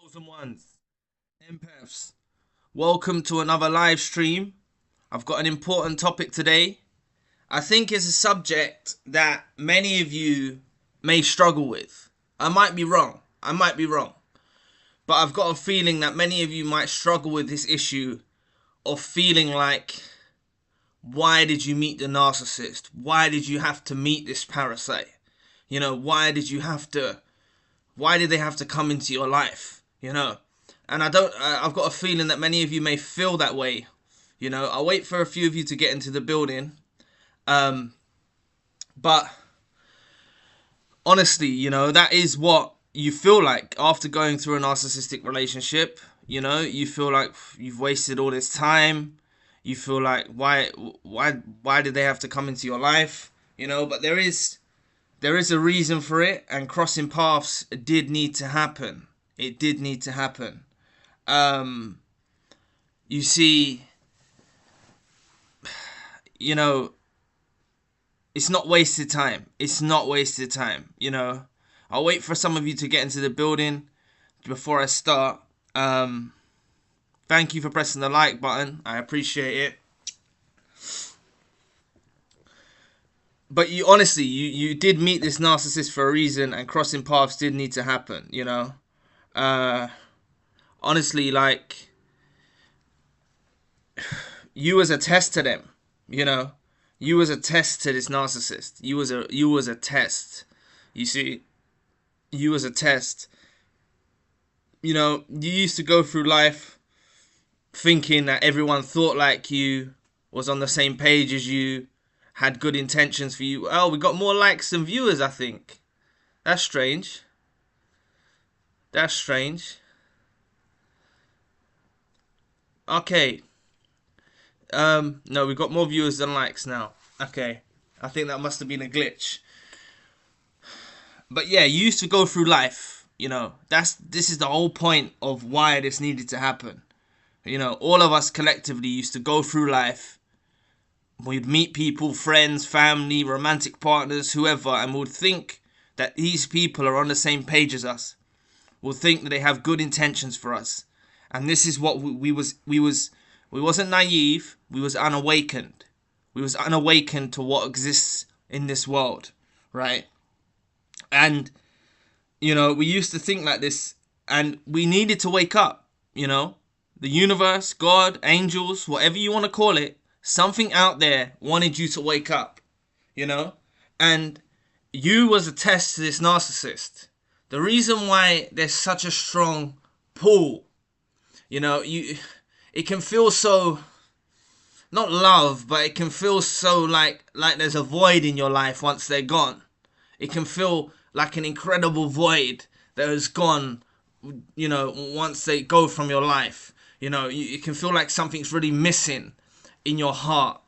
Chosen ones, empaths, welcome to another live stream. I've got an important topic today. I think it's a subject that many of you may struggle with. I might be wrong. But I've got a feeling that many of you might struggle with this issue of feeling like, why did you meet the narcissist? Why did you have to meet this parasite? Why did they have to come into your life? And I've got a feeling that many of you may feel that way. I'll wait for a few of you to get into the building. But honestly, that is what you feel like after going through a narcissistic relationship. You feel like you've wasted all this time. You feel like, why did they have to come into your life? But there is a reason for it, and crossing paths did need to happen. It did need to happen. You see, it's not wasted time. I'll wait for some of you to get into the building before I start. Thank you for pressing the like button. I appreciate it. But you honestly, you did meet this narcissist for a reason, and crossing paths did need to happen, honestly, like, you was a test to them, you was a test to this narcissist. You was a test. You see, you was a test. You used to go through life thinking that everyone thought like you, was on the same page as you, had good intentions for you. Oh, we got more likes than viewers, I think. That's strange. Okay. No, we've got more viewers than likes now. Okay. I think that must have been a glitch. But yeah, you used to go through life, this is the whole point of why this needed to happen. All of us collectively used to go through life. We'd meet people, friends, family, romantic partners, whoever, and we'd think that these people are on the same page as us. We'll think that they have good intentions for us. And this is what we wasn't naive, we was unawakened. We was unawakened to what exists in this world, right? And, we used to think like this, and we needed to wake up, The universe, God, angels, whatever you want to call it, something out there wanted you to wake up, And you was a test to this narcissist. The reason why there's such a strong pull, it can feel so, not love, but it can feel so like there's a void in your life once they're gone. It can feel like an incredible void that has gone, once they go from your life. It can feel like something's really missing in your heart.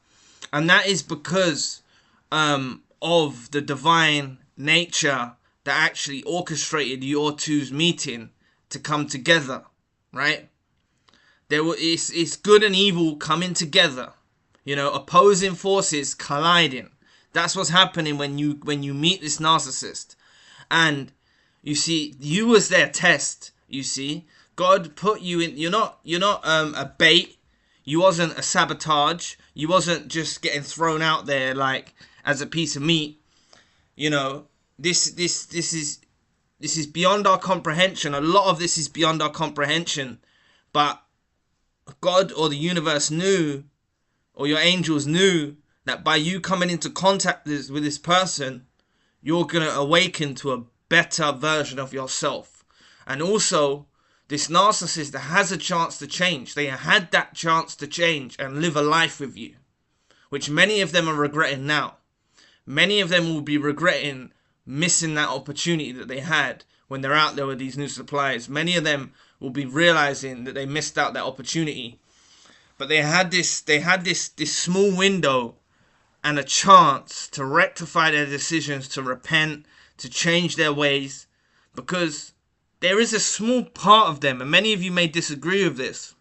And that is because of the divine nature that actually orchestrated your two's meeting to come together, right? It's good and evil coming together, opposing forces colliding. That's what's happening when you meet this narcissist. And you see, you was their test. You see, God put you in. You're not a bait. You wasn't a sabotage. You wasn't just getting thrown out there like as a piece of meat. This is beyond our comprehension. A lot of this is beyond our comprehension. But God or the universe knew, or your angels knew, that by you coming into contact with this person, you're going to awaken to a better version of yourself. And also, this narcissist has a chance to change. They had that chance to change and live a life with you, which many of them are regretting now. Many of them will be regretting missing that opportunity that they had when they're out there with these new suppliers. Many of them will be realizing that they missed out that opportunity. But they had this small window and a chance to rectify their decisions, to repent, to change their ways, because there is a small part of them, and many of you may disagree with this.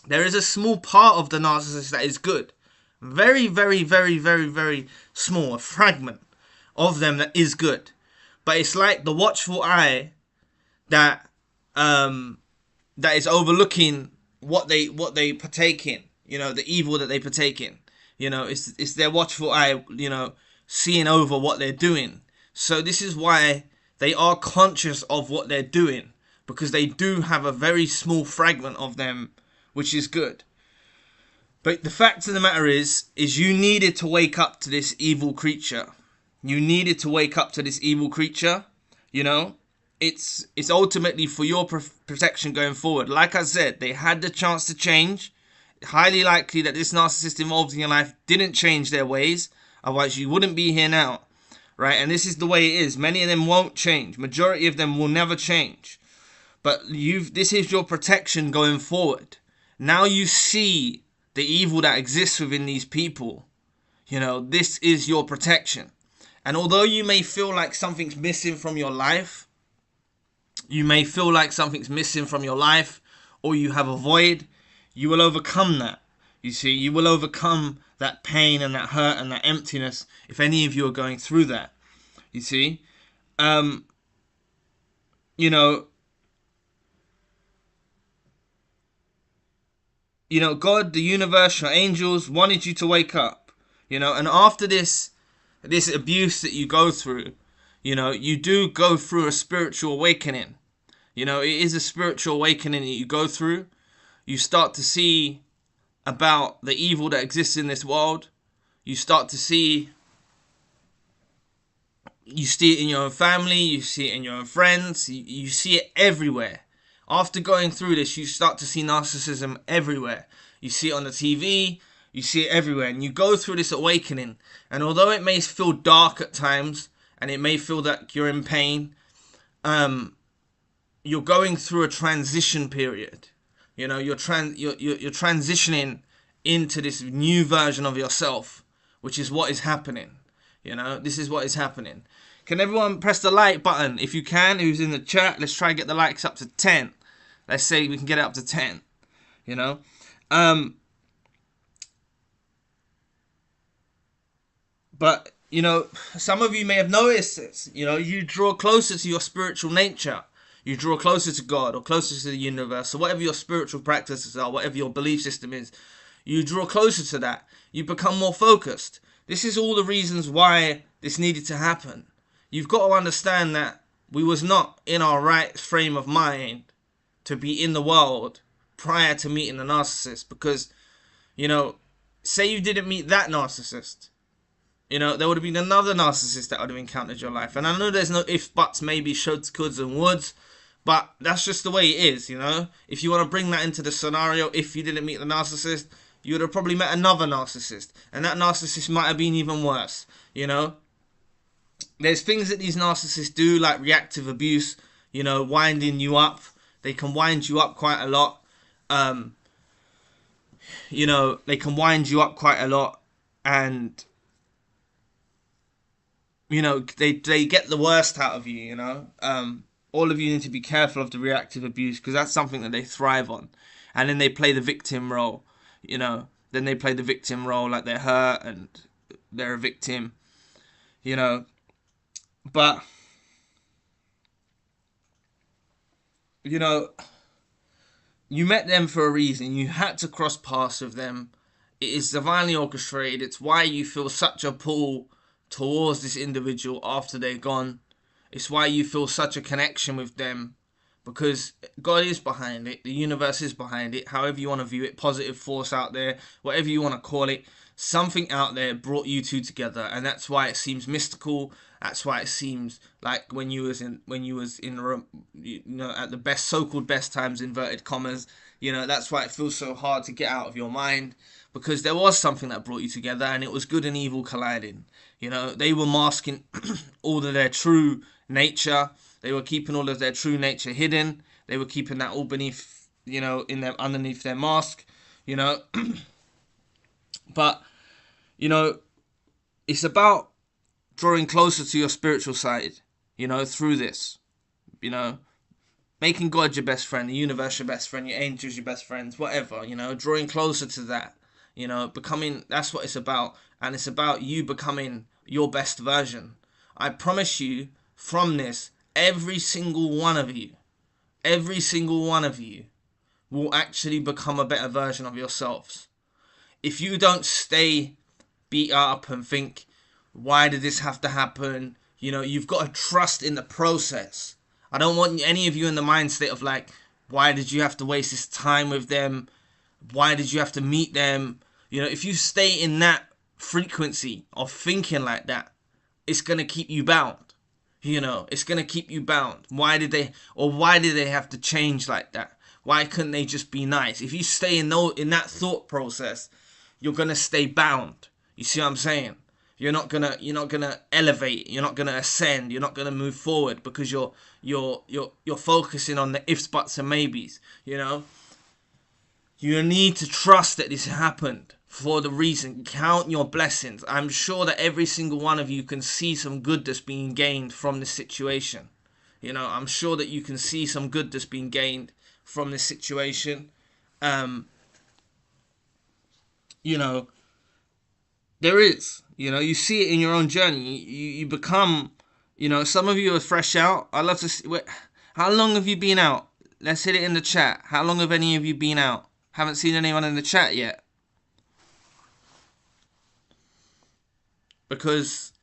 There is a small part of the narcissist that is good. Very, very, very, very, very small, a fragment of them that is good. But it's like the watchful eye that that is overlooking what they partake in. The evil that they partake in. It's their watchful eye. Seeing over what they're doing. So this is why they are conscious of what they're doing, because they do have a very small fragment of them, which is good. But the fact of the matter is you needed to wake up to this evil creature. You needed to wake up to this evil creature. It's ultimately for your protection going forward. Like I said, they had the chance to change. Highly likely that this narcissist involved in your life didn't change their ways. Otherwise, you wouldn't be here now. Right? And this is the way it is. Many of them won't change. Majority of them will never change. But this is your protection going forward. Now you see the evil that exists within these people. This is your protection. And although you may feel like something's missing from your life, or you have a void, you will overcome that. You see, you will overcome that pain and that hurt and that emptiness if any of you are going through that. You see, God, the universe, your angels wanted you to wake up. And after this abuse that you go through, you do go through a spiritual awakening. It is a spiritual awakening that you go through. You start to see about the evil that exists in this world. You start to see it in your own family, you see it in your own friends, you see it everywhere. After going through this, you start to see narcissism everywhere. You see it on the TV, you see it everywhere, and you go through this awakening. And although it may feel dark at times, and it may feel that you're in pain, you're going through a transition period. You're transitioning into this new version of yourself, which is what is happening. This is what is happening. Can everyone press the like button if you can? Who's in the chat? Let's try and get the likes up to 10. Let's say we can get it up to 10. But some of you may have noticed this. You draw closer to your spiritual nature. You draw closer to God or closer to the universe, or whatever your spiritual practices are, whatever your belief system is. You draw closer to that. You become more focused. This is all the reasons why this needed to happen. You've got to understand that we was not in our right frame of mind to be in the world prior to meeting the narcissist. Because, say you didn't meet that narcissist, there would have been another narcissist that would have encountered your life. And I know there's no ifs, buts, maybe, shoulds, coulds, and woulds, but that's just the way it is. If you want to bring that into the scenario, if you didn't meet the narcissist, you would have probably met another narcissist, and that narcissist might have been even worse. There's things that these narcissists do, like reactive abuse, winding you up. They can wind you up quite a lot. And they get the worst out of you. All of you need to be careful of the reactive abuse, because that's something that they thrive on. And then they play the victim role. Then they play the victim role, like they're hurt and they're a victim. But you met them for a reason. You had to cross paths with them. It is divinely orchestrated. It's why you feel such a pull towards this individual after they're gone. It's why you feel such a connection with them, because God is behind it. The universe is behind it. However you want to view it, positive force out there, whatever you want to call it, something out there brought you two together, and that's why it seems mystical. That's why it seems like when you was in at the best, so-called best times, inverted commas, that's why it feels so hard to get out of your mind, because there was something that brought you together, and it was good and evil colliding. They were masking all of their true nature. They were keeping all of their true nature hidden. They were keeping that all beneath, underneath their mask, But, it's about drawing closer to your spiritual side, through this, making God your best friend, the universe your best friend, your angels your best friends, whatever, drawing closer to that, becoming, that's what it's about. And it's about you becoming your best version. I promise you, from this, every single one of you, every single one of you will actually become a better version of yourselves. If you don't stay beat up and think, why did this have to happen? You know, you've got to trust in the process. I don't want any of you in the mind state of like, why did you have to waste this time with them? Why did you have to meet them? You know, if you stay in that frequency of thinking like that, it's going to keep you bound. You know, it's going to keep you bound. Why did they have to change like that? Why couldn't they just be nice? If you stay in that thought process, you're going to stay bound. You see what I'm saying? You're not gonna elevate. You're not gonna ascend. You're not gonna move forward because you're focusing on the ifs, buts, and maybes. You know. You need to trust that this happened for the reason. Count your blessings. I'm sure that every single one of you can see some good that's being gained from this situation. You know, I'm sure that you can see some good that's being gained from this situation. You know, there is. You know, you see it in your own journey. You become, you know, some of you are fresh out. I love to see. How long have you been out? Let's hit it in the chat. How long have any of you been out? Haven't seen anyone in the chat yet. Because,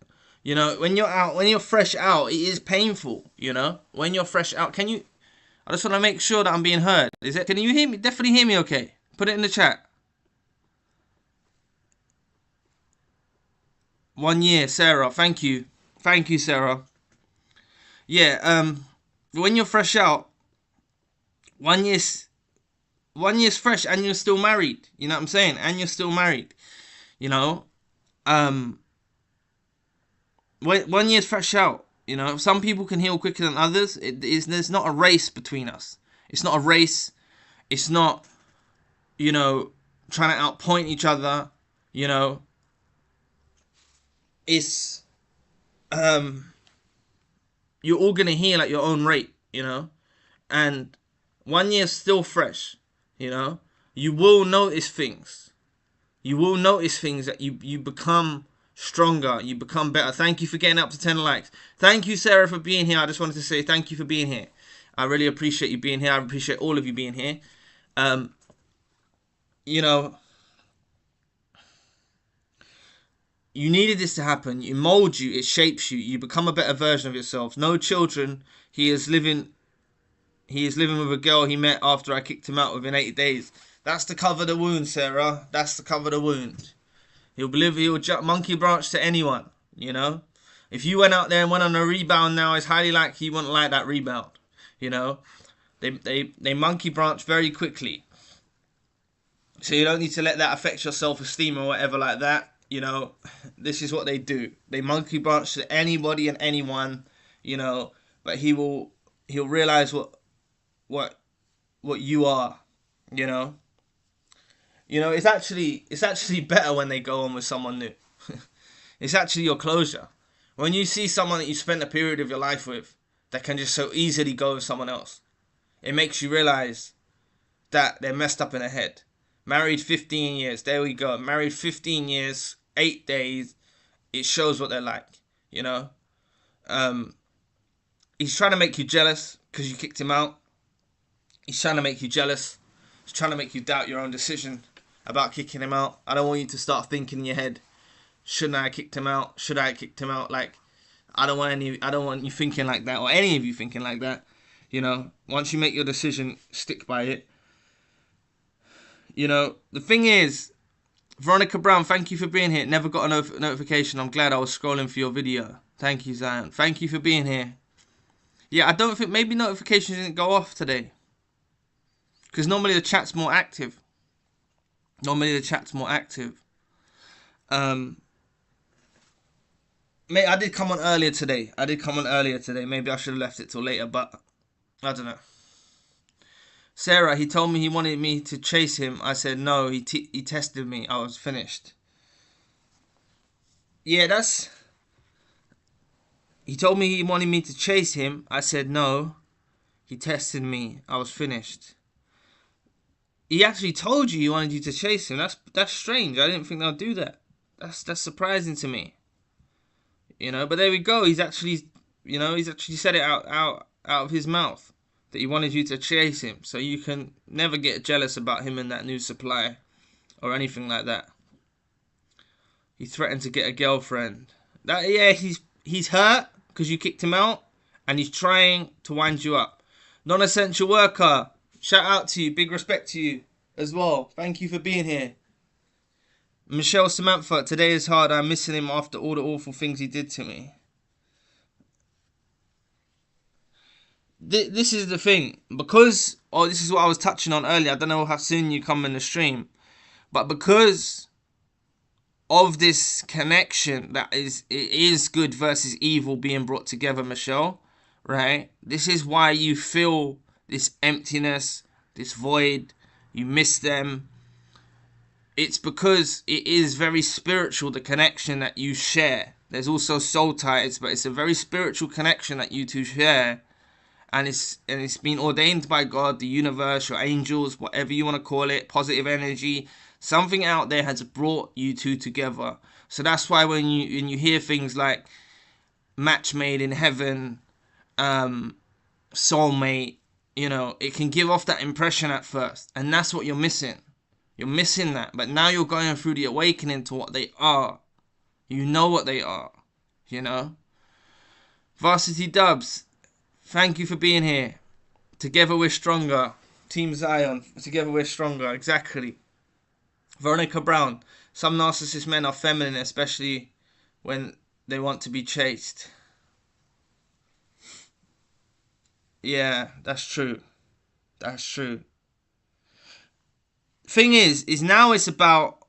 you know, when you're out, when you're fresh out, it is painful, you know? When you're fresh out, I just want to make sure that I'm being heard. Can you hear me? Definitely hear me okay? Put it in the chat. 1 year, Sarah. Thank you. Thank you, Sarah. Yeah, when you're fresh out, 1 year's fresh and you're still married. You know what I'm saying? And you're still married. You know? 1 year's fresh out. You know? Some people can heal quicker than others. There's not a race between us. It's not a race. It's not, you know, trying to outpoint each other. You know? It's, you're all going to heal at your own rate, you know? And 1 year's still fresh, you know? You will notice things. You will notice things that you become stronger. You become better. Thank you for getting up to 10 likes. Thank you, Sarah, for being here. I just wanted to say thank you for being here. I really appreciate you being here. I appreciate all of you being here. You know, you needed this to happen. It molds you. It shapes you. You become a better version of yourself. No children. He is living with a girl he met after I kicked him out within 8 days. That's to cover the wound, Sarah. That's to cover the wound. He'll monkey branch to anyone, you know. If you went out there and went on a rebound now, it's highly likely you wouldn't like that rebound, you know. They monkey branch very quickly. So you don't need to let that affect your self-esteem or whatever like that. You know, this is what they do. They monkey branch to anybody and anyone, you know, but he'll realize what you are, you know. You know, it's actually better when they go on with someone new. It's actually your closure. When you see someone that you spent a period of your life with that can just so easily go with someone else, it makes you realize that they're messed up in the head. Married 15 years. There we go. Married 15 years, 8 days. It shows what they're like, you know. He's trying to make you jealous because you kicked him out. He's trying to make you jealous. He's trying to make you doubt your own decision about kicking him out. I don't want you to start thinking in your head, shouldn't I have kicked him out? Should I have kicked him out? Like, I don't want you thinking like that, or any of you thinking like that. You know, once you make your decision, stick by it. You know, the thing is, Veronica Brown, thank you for being here. Never got a notification. I'm glad I was scrolling for your video. Thank you, Zion. Thank you for being here. Yeah, I don't think, maybe notifications didn't go off today. Because normally the chat's more active. Mate, I did come on earlier today. Maybe I should have left it till later, but I don't know. Sarah, he told me he wanted me to chase him. I said no. He tested me. I was finished. Yeah, he told me he wanted me to chase him. I said no. He tested me. I was finished. He actually told you he wanted you to chase him. That's strange. I didn't think they'll do that. That's surprising to me. You know, but there we go. He's actually said it out of his mouth. that he wanted you to chase him. So you can never get jealous about him and that new supply or anything like that. He threatened to get a girlfriend. Yeah, he's hurt because you kicked him out, and he's trying to wind you up. Non-essential worker, shout out to you, big respect to you as well. Thank you for being here. Michelle Samantha, today is hard. I'm missing him after all the awful things he did to me. This is the thing, because, this is what I was touching on earlier. I don't know how soon you come in the stream, but because of this connection that it is good versus evil being brought together, Michelle, right? This is why you feel this emptiness, this void. You miss them. It's because it is very spiritual, the connection that you share. There's also soul ties, but it's a very spiritual connection that you two share. And it's been ordained by God, the universe, your angels, whatever you want to call it, positive energy. Something out there has brought you two together. So that's why when you hear things like match made in heaven, soulmate, it can give off that impression at first. And that's what you're missing. You're missing that. But now you're going through the awakening to what they are. You know what they are. Varsity Dubs, thank you for being here. Together we're stronger. Team Zion, together we're stronger. Exactly. Veronica Brown, some narcissist men are feminine, especially when they want to be chased. Yeah, that's true. That's true. Thing is now it's about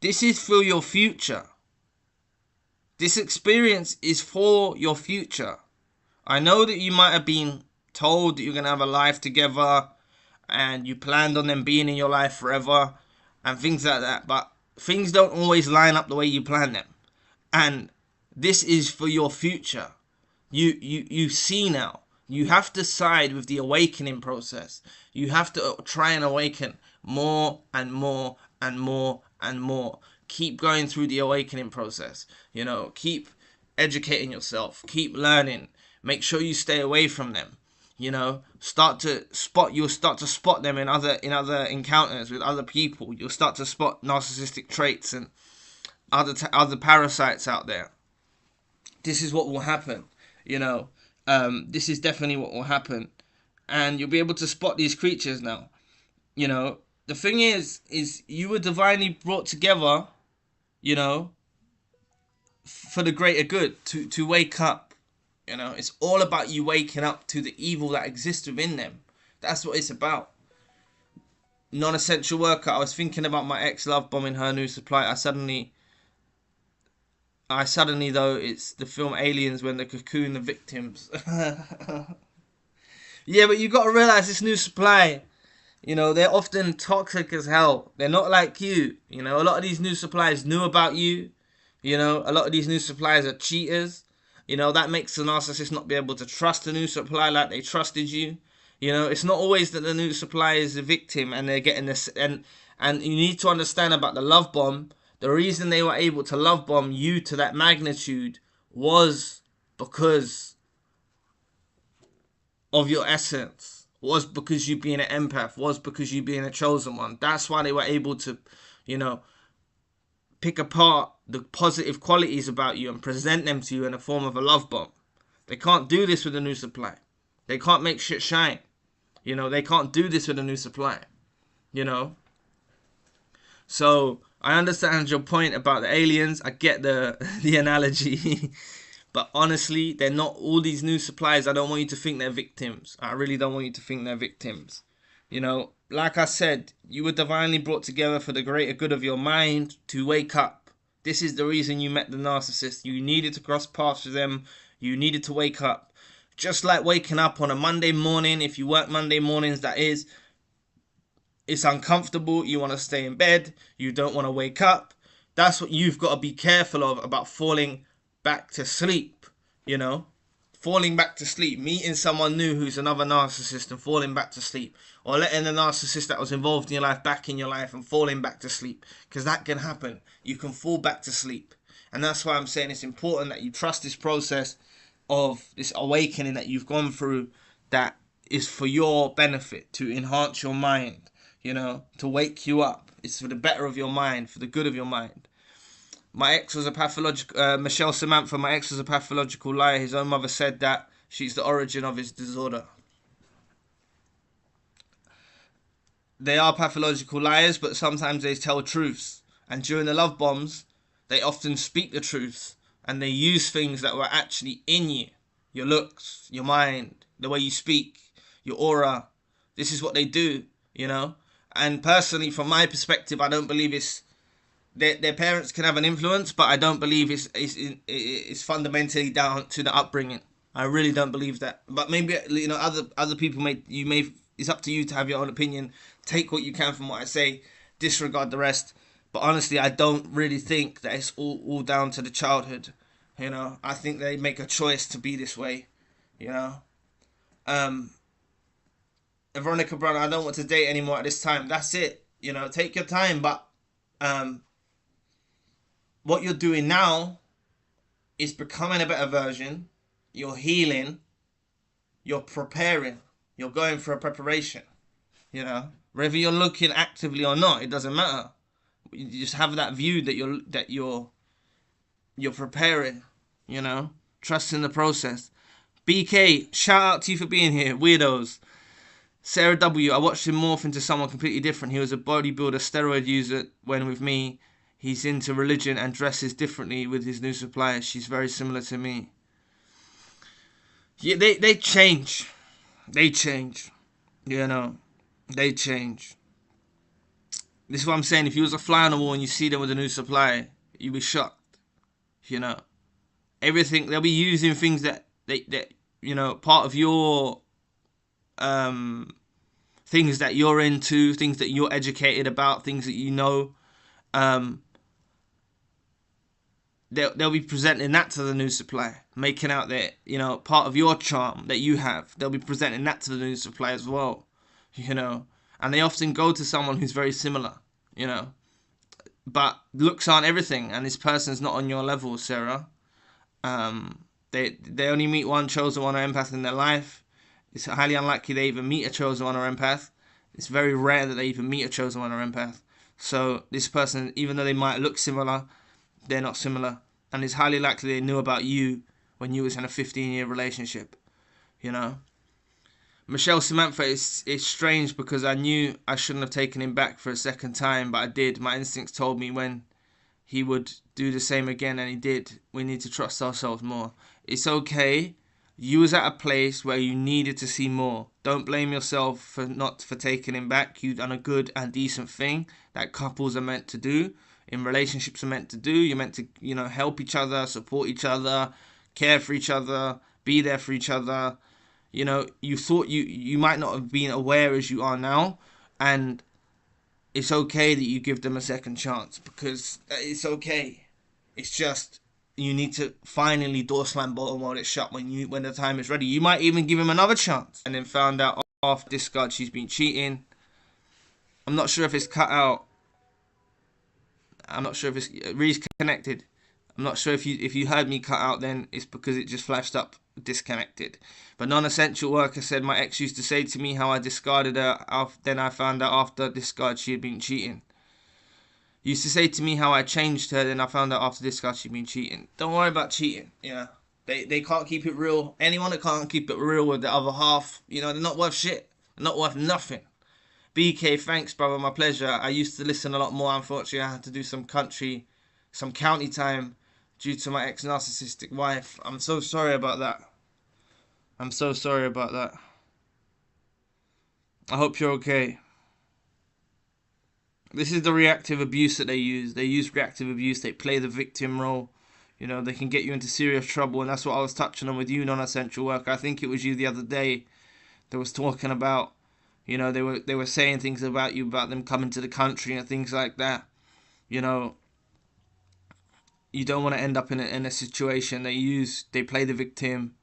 this is for your future. This experience is for your future. I know that you might have been told that you're going to have a life together and you planned on them being in your life forever and things like that, but things don't always line up the way you plan them. And this is for your future. You see now. You have to side with the awakening process. You have to try and awaken more and more and more and more. Keep going through the awakening process. Keep educating yourself. Keep learning. Make sure you stay away from them. You'll start to spot them in other encounters with other people. You'll start to spot narcissistic traits and other parasites out there. This is what will happen. This is definitely what will happen, and you'll be able to spot these creatures now. The thing is you were divinely brought together, for the greater good, to wake up. It's all about you waking up to the evil that exists within them. That's what it's about. Non-essential worker, I was thinking about my ex love bombing her new supply. I suddenly though, it's the film Aliens when they cocoon the victims. Yeah, but you got to realize this new supply, they're often toxic as hell. They're not like you. A lot of these new suppliers knew about you. A lot of these new suppliers are cheaters. That makes the narcissist not be able to trust the new supply like they trusted you. It's not always that the new supply is the victim and they're getting this. And you need to understand about the love bomb. The reason they were able to love bomb you to that magnitude was because of your essence, was because you being an empath, was because you being a chosen one. That's why they were able to, pick apart the positive qualities about you and present them to you in the form of a love bomb. They can't do this with a new supply. They can't make shit shine. They can't do this with a new supply. So I understand your point about the aliens. I get the analogy. But honestly, they're not all these new suppliers. I don't want you to think they're victims. I really don't want you to think they're victims. Like I said, you were divinely brought together for the greater good of your mind to wake up. This is the reason you met the narcissist. You needed to cross paths with them. You needed to wake up. Just like waking up on a Monday morning. If you work Monday mornings, that is. It's uncomfortable. You want to stay in bed. You don't want to wake up. That's what you've got to be careful of about falling back to sleep. Falling back to sleep. Meeting someone new who's another narcissist and falling back to sleep. Or letting the narcissist that was involved in your life back in your life and falling back to sleep. Because that can happen. You can fall back to sleep. And that's why I'm saying it's important that you trust this process of this awakening that you've gone through that is for your benefit, to enhance your mind, to wake you up. It's for the better of your mind, for the good of your mind. My ex was a pathological, Michelle Samantha, my ex was a pathological liar. His own mother said that she's the origin of his disorder. They are pathological liars, but sometimes they tell truths. And during the love bombs, they often speak the truths. And they use things that were actually in you. Your looks, your mind, the way you speak, your aura. This is what they do, And personally, from my perspective, I don't believe it's... Their parents can have an influence, but I don't believe it's fundamentally down to the upbringing. I really don't believe that. But maybe, other people it's up to you to have your own opinion. Take what you can from what I say, disregard the rest. But honestly, I don't really think that it's all down to the childhood. I think they make a choice to be this way. And Veronica Brown, I don't want to date anymore at this time. That's it. Take your time. But what you're doing now is becoming a better version. You're healing. You're preparing. You're going for a preparation. Whether you're looking actively or not, it doesn't matter. You just have that view that you're preparing. Trust in the process. BK, shout out to you for being here, weirdos. Sarah W, I watched him morph into someone completely different. He was a bodybuilder, steroid user. When with me, he's into religion and dresses differently with his new supplier. She's very similar to me. Yeah, they change. They change. They change. This is what I'm saying. If you was a fly on the wall and you see them with a new supplier, you'd be shocked. Everything, they'll be using things that part of your things that you're into, things that you're educated about, things that they'll be presenting that to the new supplier, making out that part of your charm that you have, they'll be presenting that to the new supplier as well. And they often go to someone who's very similar, but looks aren't everything, and this person's not on your level, Sarah. They only meet one chosen one or empath in their life. It's highly unlikely they even meet a chosen one or empath. It's very rare that they even meet a chosen one or empath. So this person, even though they might look similar, they're not similar. And it's highly likely they knew about you when you was in a 15-year relationship. Michelle Samantha, it's strange because I knew I shouldn't have taken him back for a second time, but I did. My instincts told me when he would do the same again, and he did. We need to trust ourselves more. It's okay. You was at a place where you needed to see more. Don't blame yourself for taking him back. You've done a good and decent thing that couples are meant to do, in relationships are meant to do. You're meant to, help each other, support each other, care for each other, be there for each other. You thought you might not have been aware as you are now, and it's okay that you give them a second chance, because it's okay. It's just you need to finally door slam bottom while it's shut when the time is ready. You might even give him another chance, and then found out after discard she's been cheating. I'm not sure if it's cut out. I'm not sure if it's reconnected. I'm not sure if you heard me cut out, then it's because it just flashed up disconnected. But non-essential worker said, my ex used to say to me how I discarded her, then I found out after discard she had been cheating. Used to say to me how I changed her, then I found out after discard she'd been cheating. Don't worry about cheating. They can't keep it real. Anyone that can't keep it real with the other half, they're not worth shit. They're not worth nothing. BK, thanks, brother. My pleasure. I used to listen a lot more. Unfortunately, I had to do some county time due to my ex-narcissistic wife. I'm so sorry about that. I'm so sorry about that. I hope you're okay. This is the reactive abuse that they use. They use reactive abuse. They play the victim role. They can get you into serious trouble, and that's what I was touching on with you, non-essential worker. I think it was you the other day that was talking about, they were saying things about you, about them coming to the country and things like that. You don't want to end up in a situation they play the victim.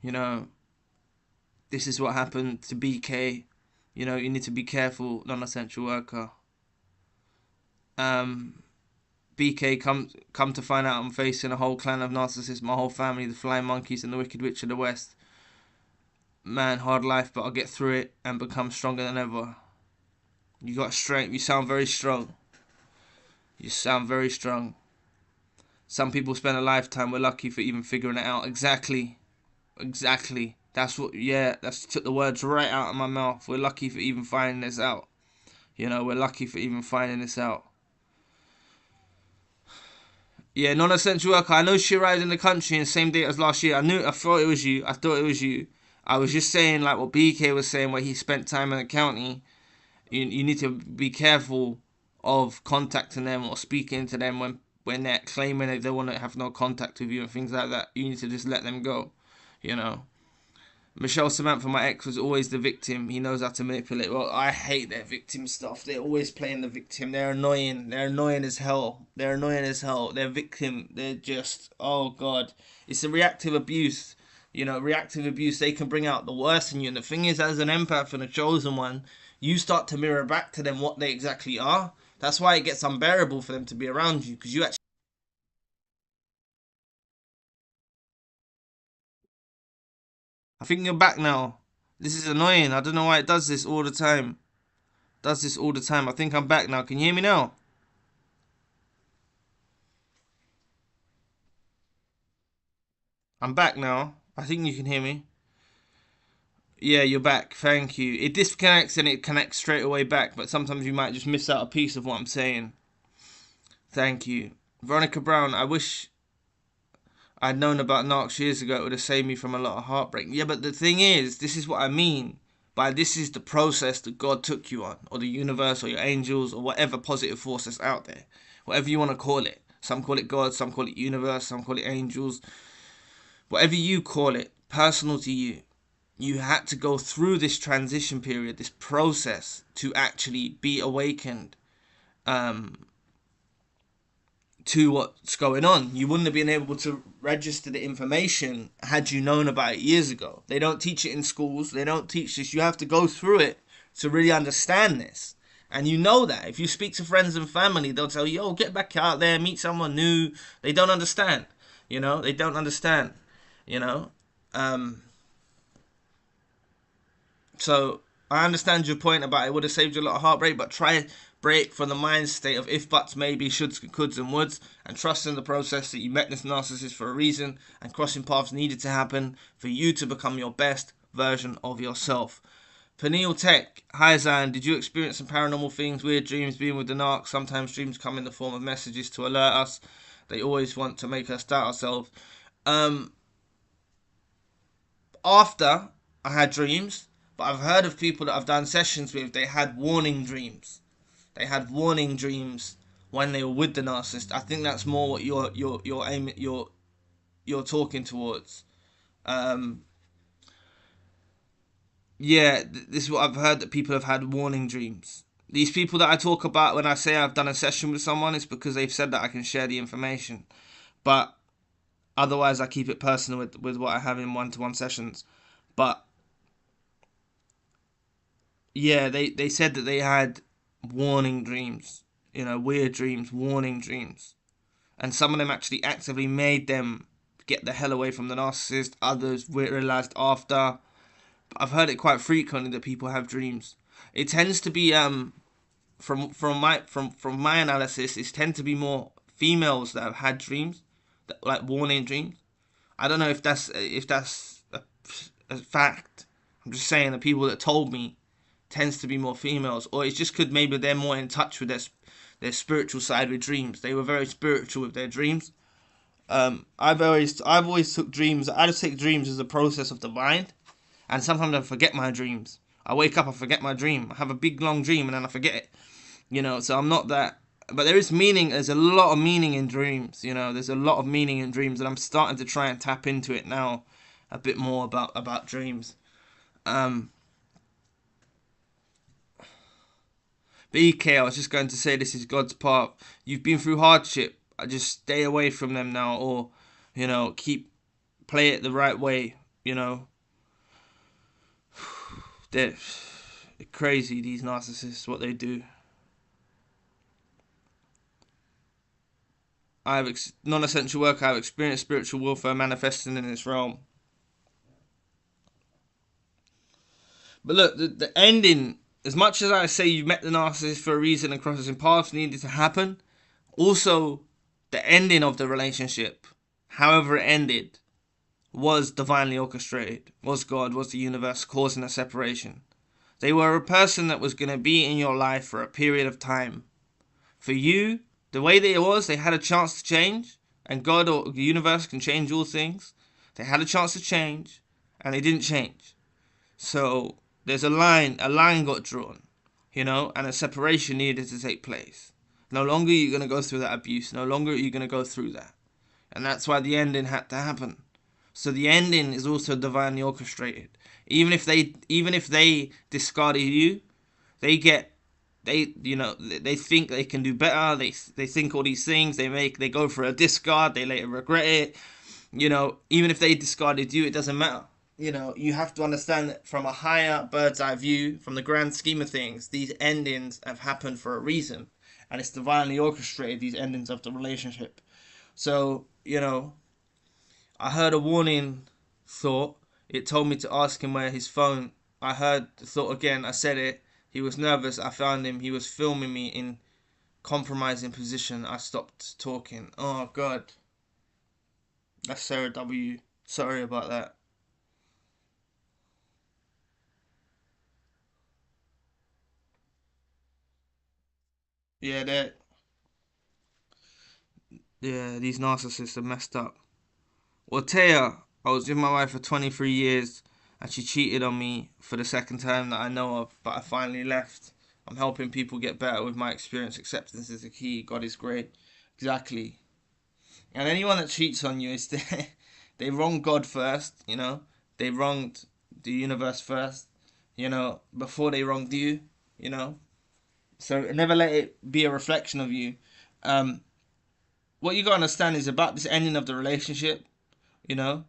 This is what happened to BK. You need to be careful, non-essential worker. BK, come to find out I'm facing a whole clan of narcissists, my whole family, the Flying Monkeys and the Wicked Witch of the West. Man, hard life, but I'll get through it and become stronger than ever. You got strength. You sound very strong. You sound very strong. Some people spend a lifetime. We're lucky for even figuring it out. Exactly. Exactly. That's what, yeah, that's took the words right out of my mouth. We're lucky for even finding this out. You know, we're lucky for even finding this out. Yeah, non-essential worker. I know she arrived in the country in the same date as last year. I thought it was you. I thought it was you. I was just saying like what BK was saying, where he spent time in the county. You need to be careful of contacting them or speaking to them when they're claiming that they want to have no contact with you and things like that. You need to just let them go, you know. Michelle Samantha, my ex, was always the victim. He knows how to manipulate. Well, I hate their victim stuff. They're always playing the victim. They're annoying. They're annoying as hell. They're annoying as hell. They're victim. They're just, oh God. It's a reactive abuse. You know, reactive abuse, they can bring out the worst in you. And the thing is, as an empath and a chosen one, you start to mirror back to them what they exactly are. That's why it gets unbearable for them to be around you, because you actually... I think you're back now. This is annoying. I don't know why it does this all the time. Does this all the time. I think I'm back now. Can you hear me now? I'm back now. I think you can hear me. Yeah, you're back. Thank you. It disconnects and it connects straight away back, but sometimes you might just miss out a piece of what I'm saying. Thank you. Veronica Brown, I wish I'd known about Narcs years ago. It would have saved me from a lot of heartbreak. Yeah, but the thing is, this is what I mean by this is the process that God took you on, or the universe, or your angels, or whatever positive force that's out there. Whatever you want to call it. Some call it God, some call it universe, some call it angels. Whatever you call it, personal to you. You had to go through this transition period, this process, to actually be awakened to what's going on. You wouldn't have been able to register the information had you known about it years ago. They don't teach it in schools. They don't teach this. You have to go through it to really understand this. And you know that. If you speak to friends and family, they'll tell you, oh, get back out there, meet someone new. They don't understand. You know, they don't understand. You know. So I understand your point about it would have saved you a lot of heartbreak, but try and break from the mind state of if, buts, maybe, shoulds, coulds, and woulds, and trust in the process that you met this narcissist for a reason, and crossing paths needed to happen for you to become your best version of yourself. Peniel Tech, hi Zan, did you experience some paranormal things, weird dreams, being with the narc? Sometimes dreams come in the form of messages to alert us. They always want to make us doubt ourselves. After I had dreams, but I've heard of people that I've done sessions with, they had warning dreams. They had warning dreams when they were with the narcissist. I think that's more what you're aiming, you're talking towards. Yeah, this is what I've heard, that people have had warning dreams. These people that I talk about when I say I've done a session with someone, it's because they've said that I can share the information. But otherwise, I keep it personal with what I have in one-to-one sessions. But yeah, they said that they had warning dreams, you know, weird dreams, warning dreams. And some of them actually actively made them get the hell away from the narcissist. Others realized after. I've heard it quite frequently that people have dreams. It tends to be from my analysis, it tends to be more females that have had dreams, like warning dreams. I don't know if that's a fact. I'm just saying the people that told me tends to be more females, or it's just because maybe they're more in touch with their spiritual side with dreams. They were very spiritual with their dreams. I've always took dreams. I just take dreams as a process of the mind, and sometimes I forget my dreams. I wake up, I forget my dream. I have a big long dream and then I forget it. You know, so I'm not that. But there is meaning. There's a lot of meaning in dreams. You know, there's a lot of meaning in dreams, and I'm starting to try and tap into it now, a bit more about dreams. BK, I was just going to say this is God's part. You've been through hardship. I just stay away from them now, or, you know, play it the right way. You know, they're crazy, these narcissists, what they do. non-essential work. I've experienced spiritual warfare manifesting in this realm. But look, the ending. As much as I say you met the narcissist for a reason and crossing paths needed to happen, also the ending of the relationship, however it ended, was divinely orchestrated. Was God, was the universe causing a separation. They were a person that was going to be in your life for a period of time. For you, the way that it was, they had a chance to change, and God or the universe can change all things. They had a chance to change, and they didn't change. So there's a line got drawn, and a separation needed to take place. No longer are you going to go through that abuse. No longer are you going to go through that. And that's why the ending had to happen. So the ending is also divinely orchestrated. Even if they discarded you, they think they can do better. They think all these things. They go for a discard. They later regret it. Even if they discarded you, it doesn't matter. You have to understand that from a higher bird's eye view, from the grand scheme of things, these endings have happened for a reason, and it's divinely orchestrated, these endings of the relationship. So, I heard a warning thought. It told me to ask him where his phone. I heard the thought again. I said it. He was nervous. I found him. He was filming me in compromising position. I stopped talking. Oh, God. That's Sarah W. Sorry about that. Yeah, these narcissists are messed up. Well, Taya, I was with my wife for 23 years and she cheated on me for the second time that I know of, but I finally left. I'm helping people get better with my experience. Acceptance is the key. God is great. Exactly. And anyone that cheats on you is they wronged God first, They wronged the universe first, before they wronged you, So never let it be a reflection of you. What you gotta understand is about this ending of the relationship, you know.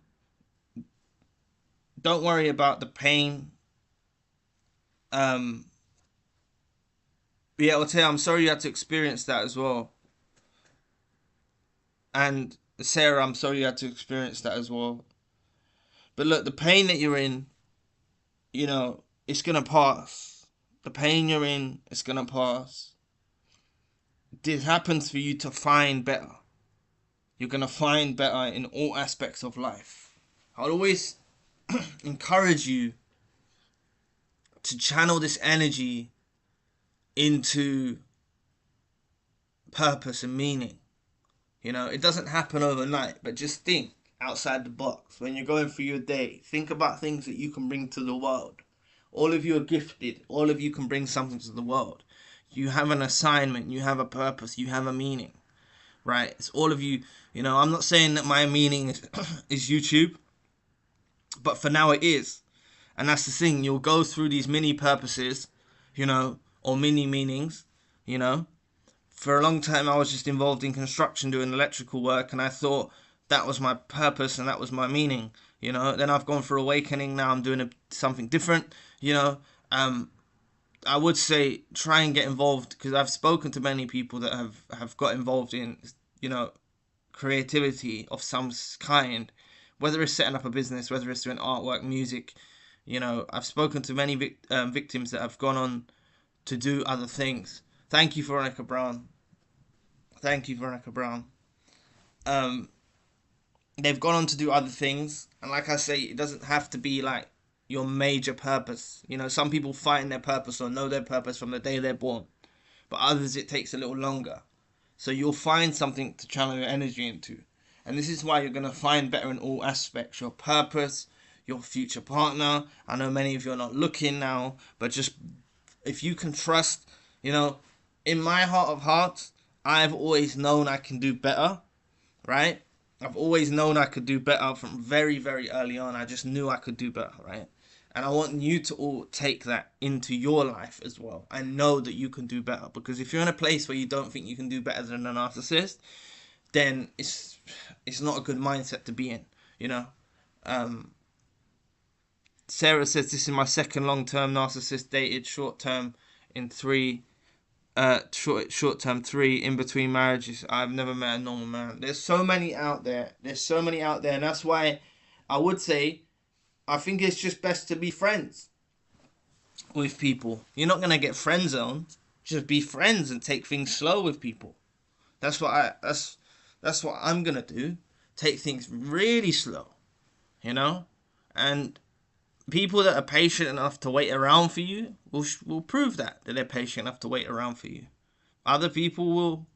Don't worry about the pain. Um, yeah, I'll tell you, I'm sorry you had to experience that as well. And Sarah, I'm sorry you had to experience that as well. But look, the pain that you're in, it's gonna pass. The pain you're in, it's gonna pass. This happens for you to find better. You're gonna find better in all aspects of life. I'll always encourage you to channel this energy into purpose and meaning. It doesn't happen overnight, but just think outside the box. When you're going through your day, think about things that you can bring to the world. All of you are gifted. All of you can bring something to the world. You have an assignment. You have a purpose. You have a meaning. Right? It's all of you. I'm not saying that my meaning is YouTube, but for now it is. And that's the thing. You'll go through these mini purposes, or mini meanings, For a long time I was just involved in construction doing electrical work, and I thought that was my purpose and that was my meaning. Then I've gone through awakening. Now I'm doing something different. I would say try and get involved, because I've spoken to many people that have got involved in creativity of some kind, whether it's setting up a business, whether it's doing artwork, music. I've spoken to many victims that have gone on to do other things. Thank you, Veronica Brown. Thank you, Veronica Brown. They've gone on to do other things, and like I say, it doesn't have to be like your major purpose. Some people find their purpose or know their purpose from the day they're born, but others it takes a little longer. So you'll find something to channel your energy into, and this is why you're going to find better in all aspects. Your purpose, your future partner. I know many of you are not looking now, but just if you can trust, in my heart of hearts, I've always known I can do better, right? I've always known I could do better from very, very early on. I just knew I could do better, right? And I want you to all take that into your life as well. I know that you can do better, because if you're in a place where you don't think you can do better than a narcissist, then it's not a good mindset to be in, Sarah says, this is my second long-term narcissist, dated short-term in 3 short term. 3 in between marriages. I've never met a normal man. There's so many out there. And that's why I would say I think it's just best to be friends with people. You're not gonna get friend zoned. Just be friends and take things slow with people. That's what I'm gonna do. Take things really slow, you know, and people that are patient enough to wait around for you will prove that they're patient enough to wait around for you. Other people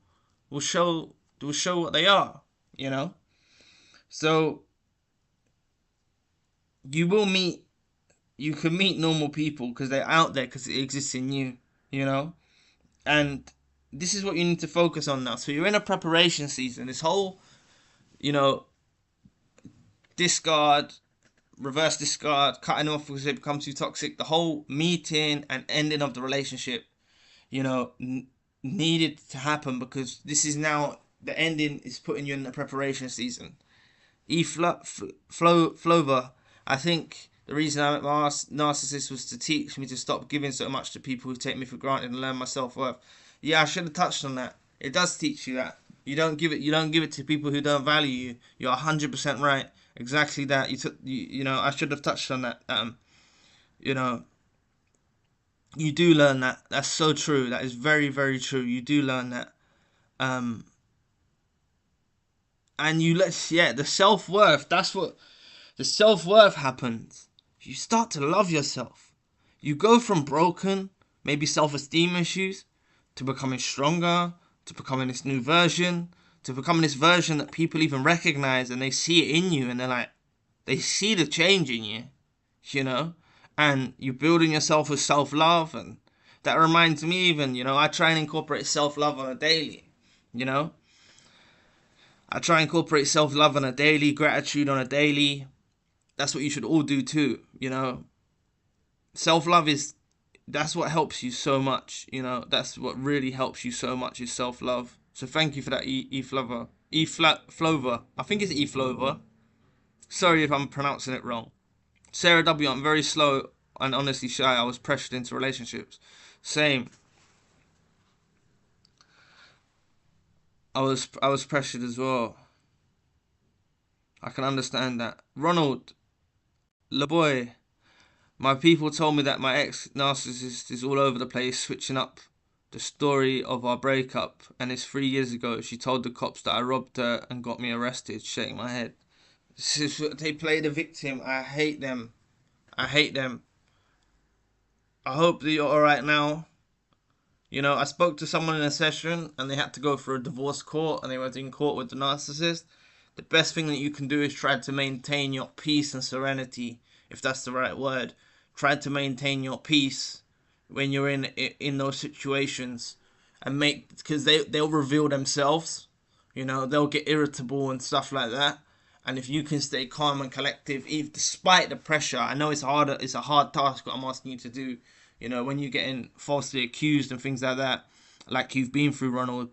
will show what they are, you know. So you will meet you can meet normal people because they're out there because it exists in you, you know. And this is what you need to focus on now. So you're in a preparation season. This whole, you know, discard, reverse discard, cutting off because it becomes too toxic. The whole meeting and ending of the relationship, you know, needed to happen because this is now the ending is putting you in the preparation season. Flover, I think the reason I met my narcissist was to teach me to stop giving so much to people who take me for granted and learn my self-worth. Yeah, I should have touched on that. It does teach you that. You don't give it to people who don't value you. You're 100% right. Exactly that. You know, I should have touched on that. You know, you do learn that. That's so true. That is very, very true. You do learn that. And the self-worth, the self-worth happens. You start to love yourself. You go from broken, maybe self-esteem issues, to becoming stronger, to becoming this new version, to becoming this version that people even recognize and they see it in you and they're like, they see the change in you, you know? And you're building yourself with self-love, and that reminds me even, you know, I try and incorporate self-love on a daily, you know? I try and incorporate self-love on a daily, gratitude on a daily. That's what you should all do too, you know. Self-love that's what helps you so much, you know. That's what really helps you so much is self-love. So thank you for that, Flover. Flover. I think it's Flover. Sorry if I'm pronouncing it wrong. Sarah W. I'm very slow and honestly shy. I was pressured into relationships. Same. I was pressured as well. I can understand that. Ronald, LeBoy, my people told me that my ex-narcissist is all over the place, switching up the story of our breakup, and it's 3 years ago. She told the cops that I robbed her and got me arrested, shaking my head. They play the victim. I hate them. I hate them. I hope that you're alright now. You know, I spoke to someone in a session and they had to go for a divorce court and they were in court with the narcissist. The best thing that you can do is try to maintain your peace and serenity, if that's the right word. Try to maintain your peace when you're in those situations, and because they'll reveal themselves. You know, they'll get irritable and stuff like that. And if you can stay calm and collective, even despite the pressure, I know it's harder. It's a hard task what I'm asking you to do. You know, when you're getting falsely accused and things like that, like you've been through, Ronald.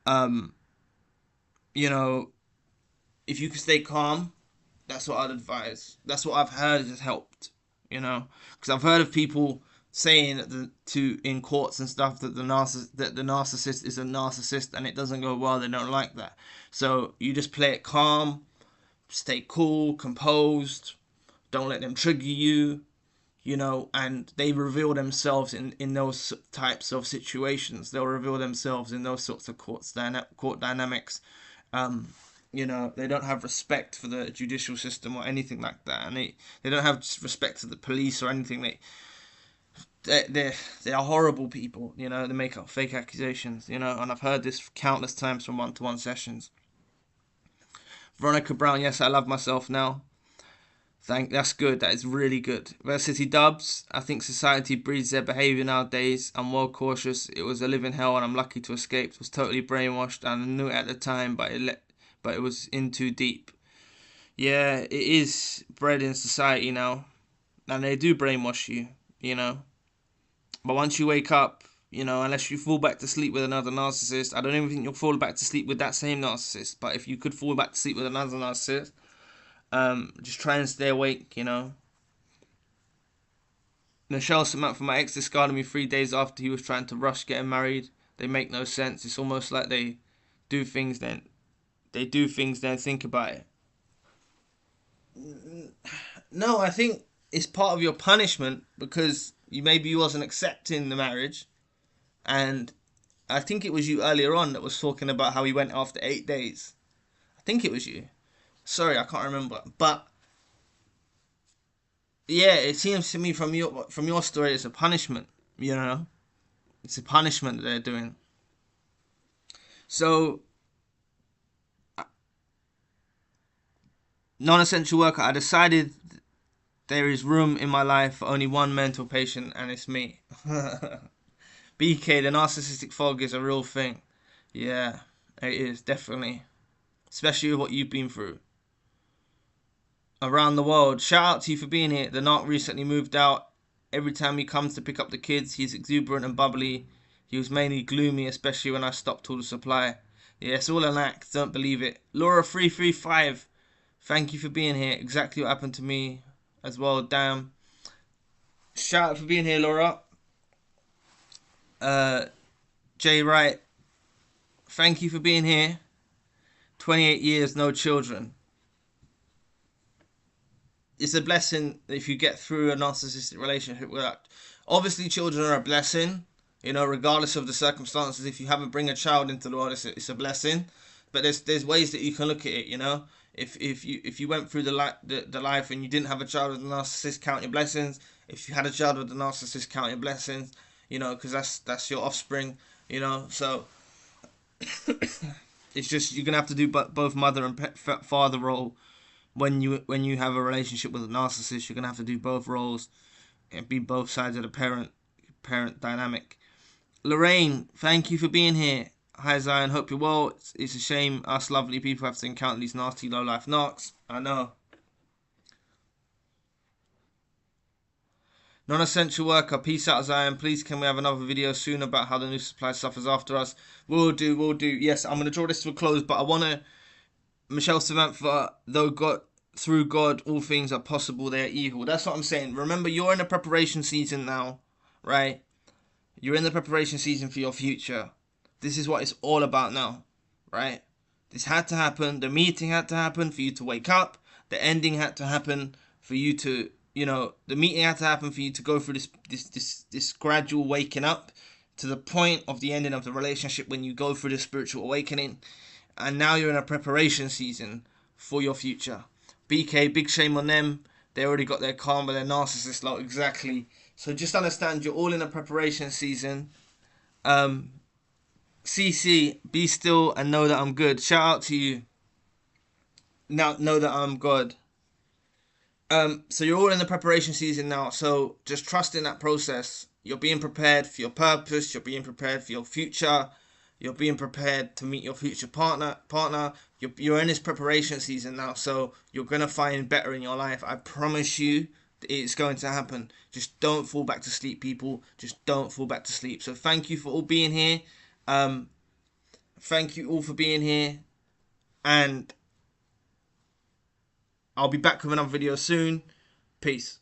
You know, if you can stay calm, that's what I'd advise. That's what I've heard has helped. You know, because I've heard of people saying in courts and stuff that the narcissist is a narcissist, and it doesn't go well. They don't like that. So you just play it calm, stay cool, composed. Don't let them trigger you. You know, and they reveal themselves in those types of situations. They'll reveal themselves in those sorts of court dynamics. You know, they don't have respect for the judicial system or anything like that, and they don't have respect for the police or anything. They are horrible people. You know, they make up fake accusations. You know, and I've heard this countless times from one-to-one sessions. Veronica Brown, yes, I love myself now. That's good. That is really good. Varsity Dubs, I think society breeds their behaviour nowadays. I'm well cautious. It was a living hell and I'm lucky to escape. It was totally brainwashed and I knew it at the time, but it was in too deep. Yeah, it is bred in society now. And they do brainwash you, you know. But once you wake up, you know, unless you fall back to sleep with another narcissist, I don't even think you'll fall back to sleep with that same narcissist. But if you could fall back to sleep with another narcissist, just try and stay awake, you know. Michelle Samantha, my ex discarded me 3 days after he was trying to rush getting married. They make no sense. It's almost like they do things then think about it. No, I think it's part of your punishment because maybe you wasn't accepting the marriage, and I think it was you earlier on that was talking about how he went after 8 days. I think it was you. Sorry, I can't remember. But yeah, it seems to me from your story, it's a punishment. You know, it's a punishment that they're doing. So, non-essential worker, I decided there is room in my life for only one mental patient, and it's me. BK, the narcissistic fog is a real thing. Yeah, it is, definitely. Especially with what you've been through. Around the world. Shout out to you for being here. The narc recently moved out. Every time he comes to pick up the kids, he's exuberant and bubbly. He was mainly gloomy, especially when I stopped all the supply. Yeah, it's all an act. Don't believe it. Laura335, thank you for being here. Exactly what happened to me as well. Damn. Shout out for being here, Laura. Jay Wright, thank you for being here. 28 years, no children. It's a blessing if you get through a narcissistic relationship without. Obviously, children are a blessing, you know, regardless of the circumstances. If you haven't bring a child into the world, it's a blessing. But there's ways that you can look at it, you know. If you went through the life and you didn't have a child with a narcissist, count your blessings. If you had a child with a narcissist, count your blessings. You know, because that's your offspring. You know, so it's just you're gonna have to do both mother and father role when you have a relationship with a narcissist. You're gonna have to do both roles and be both sides of the parent dynamic. Lorraine, thank you for being here. Hi Zion, hope you're well. It's a shame us lovely people have to encounter these nasty low life narcs. I know. Non-essential worker, peace out Zion. Please can we have another video soon about how the new supply suffers after us? We'll do. Yes, I'm going to draw this to a close, but I want to... Michelle Samantha, though God, through God, all things are possible, they are evil. That's what I'm saying. Remember, you're in the preparation season now, right? You're in the preparation season for your future. This is what it's all about now, right? This had to happen. The meeting had to happen for you to wake up. The ending had to happen for you to... You know, the meeting had to happen for you to go through this gradual waking up to the point of the ending of the relationship when you go through the spiritual awakening. And now you're in a preparation season for your future. BK, big shame on them. They already got their karma, their narcissist lot, exactly. So just understand you're all in a preparation season. CC, be still and know that I'm good. Shout out to you. Now know that I'm God. So you're all in the preparation season now, so just trust in that process. You're being prepared for your purpose, you're being prepared for your future, you're being prepared to meet your future partner. You're in this preparation season now, so you're going to find better in your life. I promise you it's going to happen. Just don't fall back to sleep, people. Just don't fall back to sleep. So thank you for all being here. Thank you all for being here, and I'll be back with another video soon. Peace.